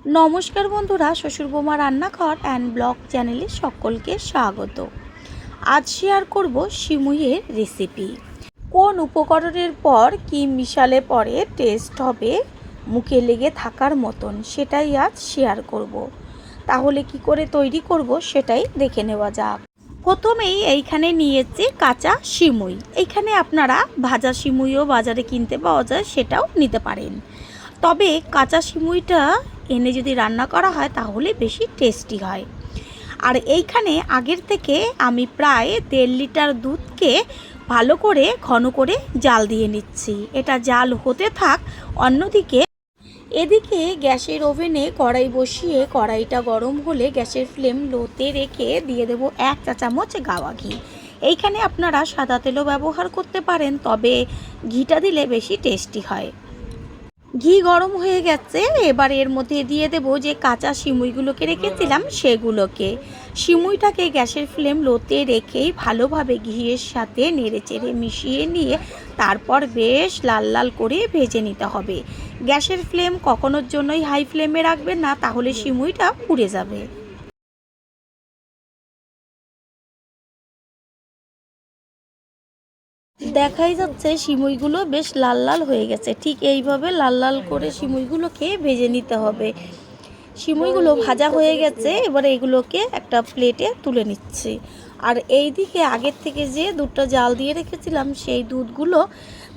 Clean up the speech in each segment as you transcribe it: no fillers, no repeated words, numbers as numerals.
নমস্কার বন্ধুরা, শ্বশুর বৌমা রান্নাঘর অ্যান্ড ব্লগ চ্যানেলে সকলকে স্বাগত। আজ শেয়ার করব সিমুইয়ের রেসিপি। কোন উপকরণের পর কি মিশালে পরে টেস্ট হবে মুখে লেগে থাকার মতন, সেটাই আজ শেয়ার করব। তাহলে কি করে তৈরি করব সেটাই দেখে নেওয়া যাক। প্রথমেই এইখানে নিয়েছি কাঁচা সিমুই। এইখানে আপনারা ভাজা সিমুইও বাজারে কিনতে পাওয়া যায়, সেটাও নিতে পারেন। তবে কাঁচা সিমুইটা এনে যদি রান্না করা হয় তাহলে বেশি টেস্টি হয়। আর এইখানে আগের থেকে আমি প্রায় 1.5 লিটার দুধকে ভালো করে ঘন করে জাল দিয়ে নিচ্ছি। এটা জাল হতে থাক। অন্যদিকে এদিকে গ্যাসের ওভেনে কড়াই বসিয়ে কড়াইটা গরম হলে গ্যাসের ফ্লেম লোতে রেখে দিয়ে দেবো 1 চা চামচ গাওয়া ঘি। এইখানে আপনারা সাদা তেলও ব্যবহার করতে পারেন, তবে ঘিটা দিলে বেশি টেস্টি হয়। ঘি গরম হয়ে গেছে, এবার এর মধ্যে দিয়ে দেব যে কাঁচা সিমুইগুলোকে রেখেছিলাম সেগুলোকে। সিমুইটাকে গ্যাসের ফ্লেম লোতে রেখেই ভালোভাবে ঘিয়ের সাথে নেড়েচেড়ে মিশিয়ে নিয়ে তারপর বেশ লাল লাল করে ভেজে নিতে হবে। গ্যাসের ফ্লেম কখনোর জন্যই হাই ফ্লেমে রাখবেন না, তাহলে সিমুইটা পুড়ে যাবে। দেখাই যাচ্ছে সিমুইগুলো বেশ লাল লাল হয়ে গেছে। ঠিক এইভাবে লাল লাল করে সিমুইগুলোকে ভেজে নিতে হবে। সিমুইগুলো ভাজা হয়ে গেছে, এবারে এগুলোকে একটা প্লেটে তুলে নিচ্ছি। আর এই দিকে আগের থেকে যে দুধটা জাল দিয়ে রেখেছিলাম সেই দুধগুলো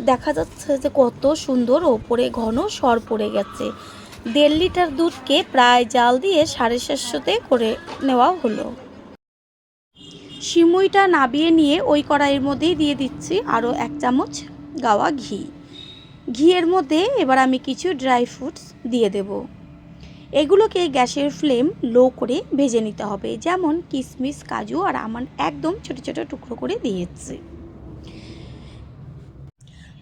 দেখা যাচ্ছে যে কত সুন্দর ওপরে ঘন সর পড়ে গেছে। 1.5 লিটার দুধকে প্রায় জাল দিয়ে 750 করে নেওয়া হলো। সিমুইটা নাবিয়ে নিয়ে ওই কড়াইয়ের মধ্যেই দিয়ে দিচ্ছি আরও 1 চামচ গাওয়া ঘি। ঘিয়ের মধ্যে এবার আমি কিছু ড্রাই ফ্রুটস দিয়ে দেব। এগুলোকে গ্যাসের ফ্লেম লো করে ভেজে নিতে হবে, যেমন কিশমিশ, কাজু আর আমন্ড একদম ছোট ছোট টুকরো করে দিয়েছি।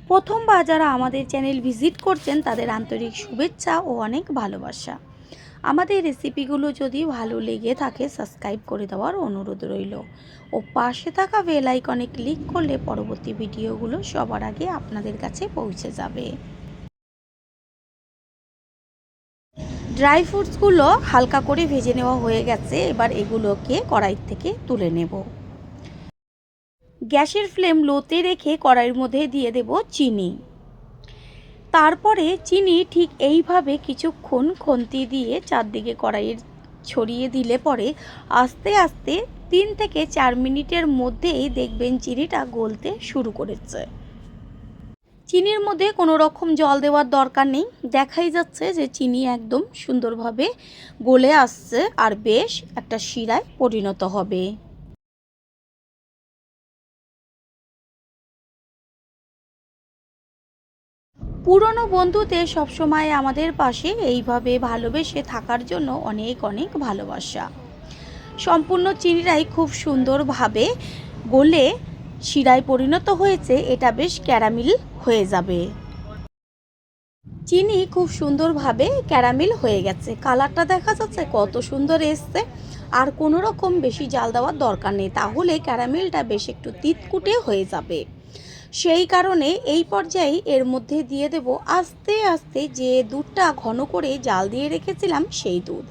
প্রথমবার যারা আমাদের চ্যানেল ভিজিট করছেন তাদের আন্তরিক শুভেচ্ছা ও অনেক ভালোবাসা। আমাদের রেসিপিগুলো যদি ভালো লেগে থাকে সাবস্ক্রাইব করে দেওয়ার অনুরোধ রইল ও পাশে থাকা বেল আইকনে ক্লিক করলে পরবর্তী ভিডিওগুলো সবার আগে আপনাদের কাছে পৌঁছে যাবে। ড্রাই ফ্রুটসগুলো হালকা করে ভেজে নেওয়া হয়ে গেছে, এবার এগুলোকে কড়াই থেকে তুলে নেব। গ্যাসের ফ্লেম লোতে রেখে কড়াইয়ের মধ্যে দিয়ে দেব চিনি। তারপরে চিনি ঠিক এইভাবে কিছুক্ষণ খুন্তি দিয়ে চারদিকে কড়াইয়ের ছড়িয়ে দিলে পরে আস্তে আস্তে 3 থেকে 4 মিনিটের মধ্যেই দেখবেন চিনিটা গলতে শুরু করেছে। চিনির মধ্যে কোনো রকম জল দেওয়ার দরকার নেই। দেখাই যাচ্ছে যে চিনি একদম সুন্দরভাবে গলে আসছে আর বেশ একটা শিরায় পরিণত হবে। পুরনো বন্ধুদের সবসময় আমাদের পাশে এইভাবে ভালোবেসে থাকার জন্য অনেক অনেক ভালোবাসা। সম্পূর্ণ চিনিটাই খুব সুন্দরভাবে গলে শিরায় পরিণত হয়েছে, এটা বেশ ক্যারামেল হয়ে যাবে। চিনি খুব সুন্দরভাবে ক্যারামেল হয়ে গেছে, কালারটা দেখা যাচ্ছে কত সুন্দর এসছে। আর কোনো রকম বেশি জাল দেওয়ার দরকার নেই, তাহলে ক্যারামেলটা বেশ একটু তিতকুটে হয়ে যাবে। সেই কারণে এই পর্যায়ে এর মধ্যে দিয়ে দেব আস্তে আস্তে যে দুধটা ঘন করে জাল দিয়ে রেখেছিলাম সেই দুধ।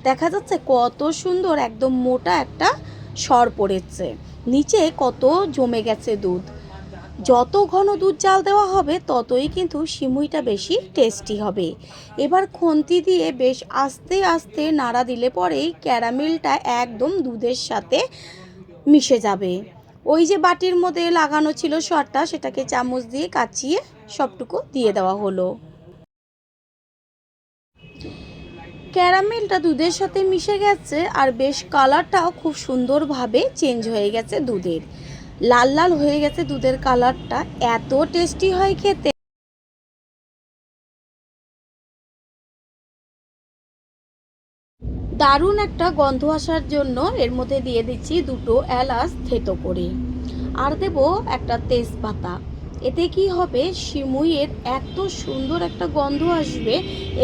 দেখা যাচ্ছে কত সুন্দর একদম মোটা একটা সর পড়েছে, নিচে কত জমে গেছে দুধ। যত ঘন দুধ জাল দেওয়া হবে ততই কিন্তু সিমুইটা বেশি টেস্টি হবে। এবার খুন্তি দিয়ে বেশ আস্তে আস্তে নাড়া দিলে পরেই ক্যারামেলটা একদম দুধের সাথে মিশে যাবে। ওই যে বাটির মধ্যে লাগানো ছিল সরটা, সেটাকে চামচ দিয়ে কাচিয়ে সবটুকু দিয়ে দেওয়া হলো। ক্যারামেলটা দুধের সাথে মিশে গেছে আর বেশ কালারটাও খুব সুন্দরভাবে চেঞ্জ হয়ে গেছে, দুধের লাল লাল হয়ে গেছে। দুধের কালারটা এত টেস্টি হয় খেতে। দারুণ একটা গন্ধ আসার জন্য এর মধ্যে দিয়ে দিচ্ছি 2টো এলাচ থেতো করে, আর দেব একটা তেজপাতা। এতে কি হবে, সিমুইয়ের এত সুন্দর একটা গন্ধ আসবে।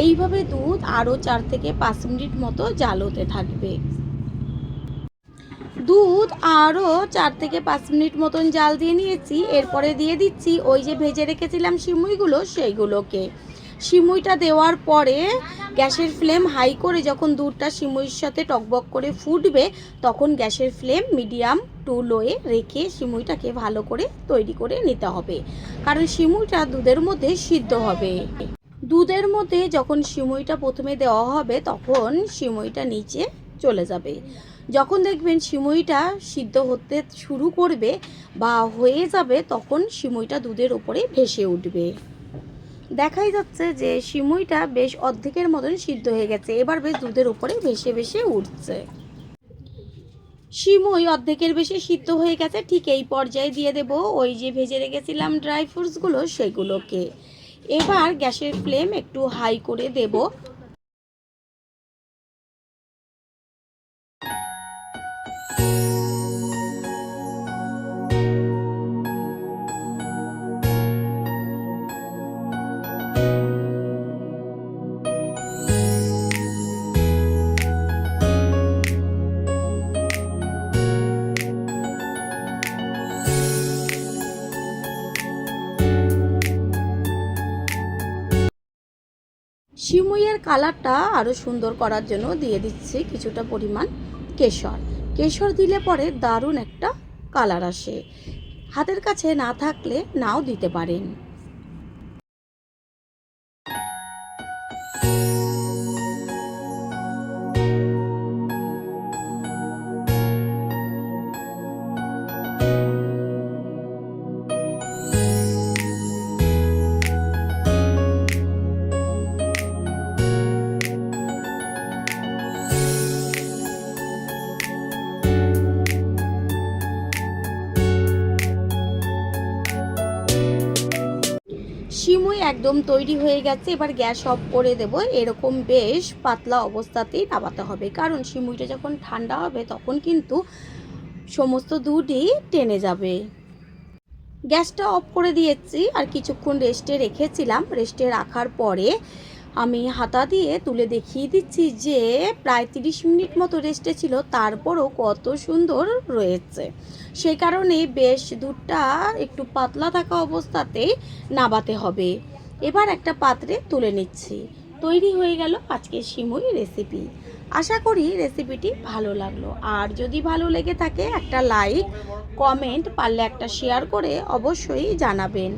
এইভাবে দুধ আরও 4 থেকে 5 মিনিট মতো জাল হতে থাকবে। দুধ আরও 4 থেকে 5 মিনিট মতন জাল দিয়ে নিয়েছি। এরপরে দিয়ে দিচ্ছি ওই যে ভেজে রেখেছিলাম সিমুইগুলো, সেইগুলোকে সিমুইটা দেওয়ার পরে গ্যাসের ফ্লেম হাই করে যখন দুধটা সিমুইয়ের সাথে টকবক করে ফুটবে তখন গ্যাসের ফ্লেম মিডিয়াম টু লোয়ে রেখে সিমুইটাকে ভালো করে তৈরি করে নিতে হবে, কারণ সিমুইটা দুধের মধ্যে সিদ্ধ হবে। দুধের মধ্যে যখন সিমুইটা প্রথমে দেওয়া হবে তখন সিমুইটা নিচে চলে যাবে। যখন দেখবেন সিমুইটা সিদ্ধ হতে শুরু করবে বা হয়ে যাবে তখন সিমুইটা দুধের উপরে ভেসে উঠবে। দেখাই যাচ্ছে যে সিমুইটা বেশ অর্ধেকের মতন সিদ্ধ হয়ে গেছে, এবার বেশ দুধের উপরে ভেসে ভেসে উঠছে। সিমুই অর্ধেকের বেশি সিদ্ধ হয়ে গেছে। ঠিক এই পর্যায়ে দিয়ে দেব ওই যে ভেজে রেখেছিলাম ড্রাই ফ্রুটসগুলো, সেগুলোকে। এবার গ্যাসের ফ্লেম একটু হাই করে দেব। সিমুইয়ের কালারটা আরও সুন্দর করার জন্য দিয়ে দিচ্ছি কিছুটা পরিমাণ কেশর। কেশর দিলে পরে দারুণ একটা কালার আসে। হাতের কাছে না থাকলে নাও দিতে পারেন। সিমুই একদম তৈরি হয়ে গেছে। এবার গ্যাস অফ করে দেব। এরকম বেশ পাতলা অবস্থাতেই নামাতে হবে, কারণ সিমুইটা যখন ঠান্ডা হবে তখন কিন্তু সমস্ত দুধই টেনে যাবে। গ্যাসটা অফ করে দিয়েছি আর কিছুক্ষণ রেস্টে রেখেছিলাম। রেস্টে রাখার পরে আমি হাতা দিয়ে তুলে দেখিয়ে দিচ্ছি যে প্রায় 30 মিনিট মতো রেস্টে ছিল, তারপরও কত সুন্দর রয়েছে। সেই কারণে বেশ দুধটা একটু পাতলা থাকা অবস্থাতেই নাবাতে হবে। এবার একটা পাত্রে তুলে নিচ্ছি। তৈরি হয়ে গেল আজকের সিমুই রেসিপি। আশা করি রেসিপিটি ভালো লাগলো, আর যদি ভালো লেগে থাকে একটা লাইক, কমেন্ট, পারলে একটা শেয়ার করে অবশ্যই জানাবেন।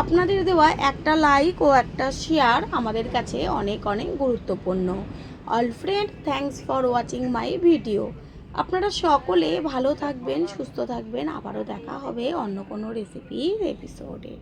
আপনাদের দেওয়া একটা লাইক ও একটা শেয়ার আমাদের কাছে অনেক অনেক গুরুত্বপূর্ণ। All friend, thanks for watching my video. আপনারা সকলে ভালো থাকবেন, সুস্থ থাকবেন। আবারও দেখা হবে অন্য কোনো রেসিপির এপিসোডে।